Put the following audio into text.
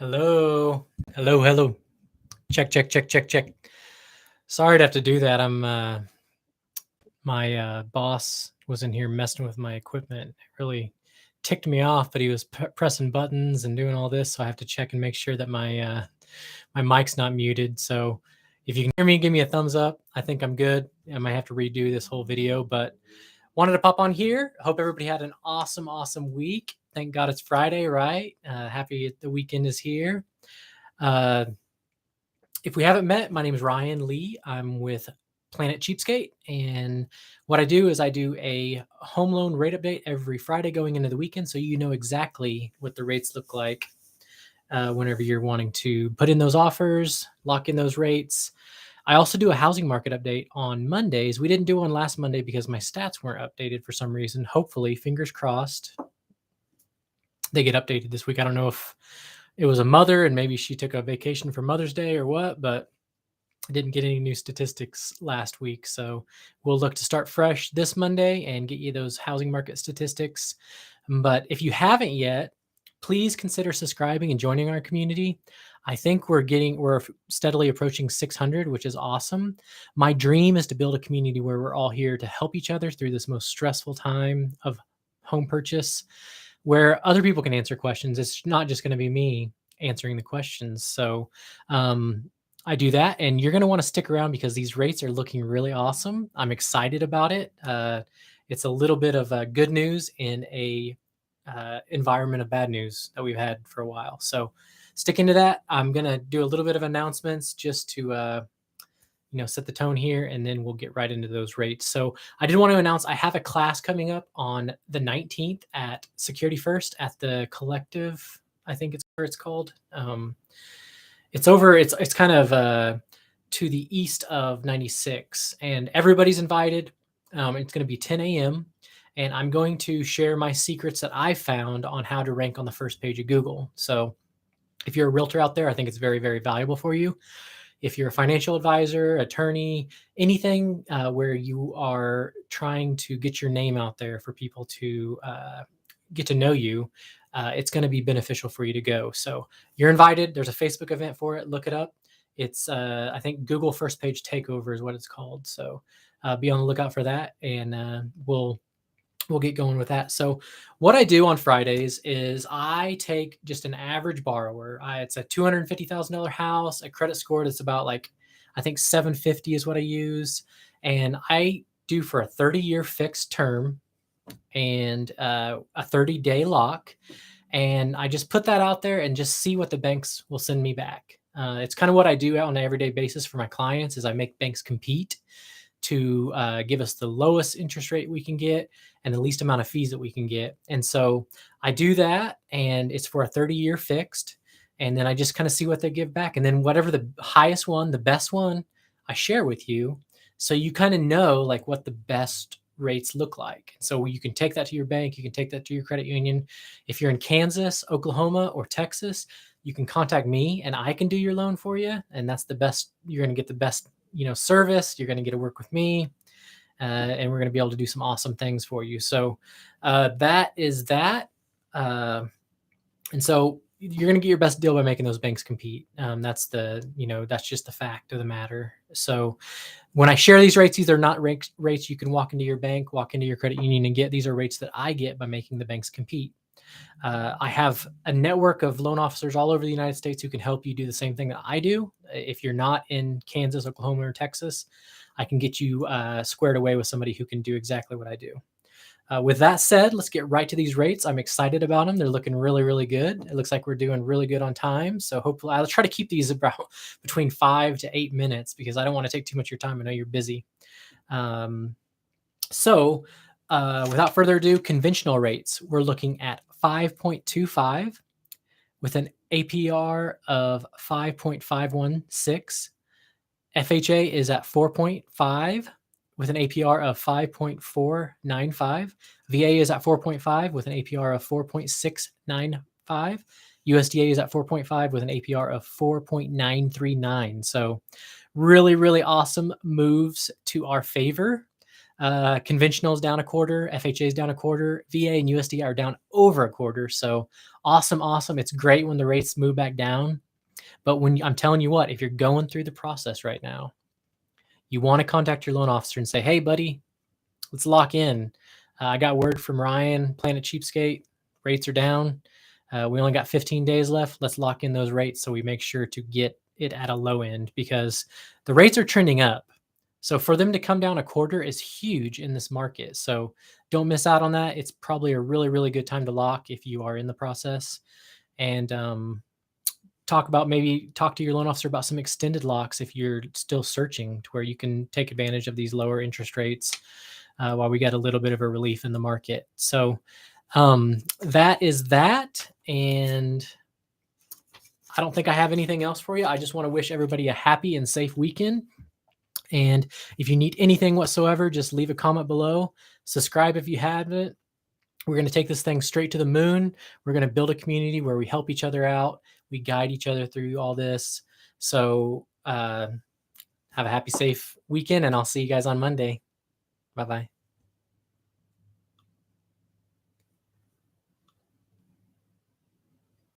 Hello. Hello, hello. Check, check, check, check, check. Sorry to have to do that. My boss was in here messing with my equipment. It really ticked me off, but he was pressing buttons and doing all this, so I have to check and make sure that my mic's not muted. So if you can hear me, give me a thumbs up. I think I'm good. I might have to redo this whole video, but wanted to pop on here. Hope everybody had an awesome week. Thank God it's Friday, right? Happy the weekend is here. Uh, if we haven't met, my name is Ryan Lee. I'm with Planet Cheapskate, and what I do is I do a home loan rate update every Friday going into the weekend, so you know exactly what the rates look like whenever you're wanting to put in those offers, lock in those rates. I also do a housing market update on Mondays. We didn't do one last Monday because my stats weren't updated for some reason. Hopefully, fingers crossed, they get updated this week. I don't know if it was a mother and maybe she took a vacation for Mother's Day or what, but I didn't get any new statistics last week. So we'll look to start fresh this Monday and get you those housing market statistics. But if you haven't yet, please consider subscribing and joining our community. I think we're steadily approaching 600, which is awesome. My dream is to build a community where we're all here to help each other through this most stressful time of home purchase, where other people can answer questions. It's not just going to be me answering the questions. So I do that, and you're going to want to stick around because these rates are looking really awesome. I'm excited about it. It's a little bit of good news in a environment of bad news that we've had for a while. So stick into that. I'm going to do a little bit of announcements just to set the tone here, and then we'll get right into those rates. So I did want to announce I have a class coming up on the 19th at Security First at the Collective. I think it's where it's called. It's kind of to the east of 96, and everybody's invited. It's going to be 10 a.m. and I'm going to share my secrets that I found on how to rank on the first page of Google. So if you're a realtor out there, I think it's very, very valuable for you. If you're a financial advisor, attorney, anything where you are trying to get your name out there for people to get to know you, it's going to be beneficial for you to go. So you're invited. There's a Facebook event for it. Look it up. It's, I think, Google First Page Takeover is what it's called. So be on the lookout for that, and we'll get going with that. So what I do on Fridays is I take just an average borrower. It's a $250,000 house, a credit score that's about I think 750 is what I use. And I do for a 30-year fixed term and a 30-day lock. And I just put that out there and just see what the banks will send me back. It's kind of what I do on an everyday basis for my clients is I make banks compete to give us the lowest interest rate we can get and the least amount of fees that we can get. And so I do that, and it's for a 30-year fixed. And then I just kind of see what they give back. And then whatever the highest one, the best one, I share with you. So you kind of know what the best rates look like. So you can take that to your bank. You can take that to your credit union. If you're in Kansas, Oklahoma, or Texas, you can contact me and I can do your loan for you. And that's the best. You're going to get the best service. You're going to get to work with me, and we're going to be able to do some awesome things for you. So that is that. And so you're going to get your best deal by making those banks compete. That's that's just the fact of the matter. So when I share these rates, these are not rates you can walk into your bank, walk into your credit union and get. These are rates that I get by making the banks compete. I have a network of loan officers all over the United States who can help you do the same thing that I do. If you're not in Kansas, Oklahoma, or Texas, I can get you squared away with somebody who can do exactly what I do. With that said, let's get right to these rates. I'm excited about them. They're looking really, really good. It looks like we're doing really good on time. So hopefully I'll try to keep these about between 5 to 8 minutes because I don't want to take too much of your time. I know you're busy. So without further ado, conventional rates, we're looking at 5.25 with an APR of 5.516. FHA is at 4.5 with an APR of 5.495. VA is at 4.5 with an APR of 4.695. USDA is at 4.5 with an APR of 4.939. So really, really awesome moves to our favor. Conventional is down a quarter, FHA is down a quarter, VA and USDA are down over a quarter. So awesome, awesome. It's great when the rates move back down. But I'm telling you what, if you're going through the process right now, you want to contact your loan officer and say, hey, buddy, let's lock in. I got word from Ryan, Planet Cheapskate, rates are down. We only got 15 days left. Let's lock in those rates so we make sure to get it at a low end, because the rates are trending up. So for them to come down a quarter is huge in this market. So don't miss out on that. It's probably a really, really good time to lock if you are in the process. And talk to your loan officer about some extended locks if you're still searching, to where you can take advantage of these lower interest rates while we get a little bit of a relief in the market. So that is that. And I don't think I have anything else for you. I just want to wish everybody a happy and safe weekend. And if you need anything whatsoever, just leave a comment below. Subscribe if you haven't. We're going to take this thing straight to the moon. We're going to build a community where we help each other out. We guide each other through all this. So have a happy, safe weekend, and I'll see you guys on Monday. Bye-bye.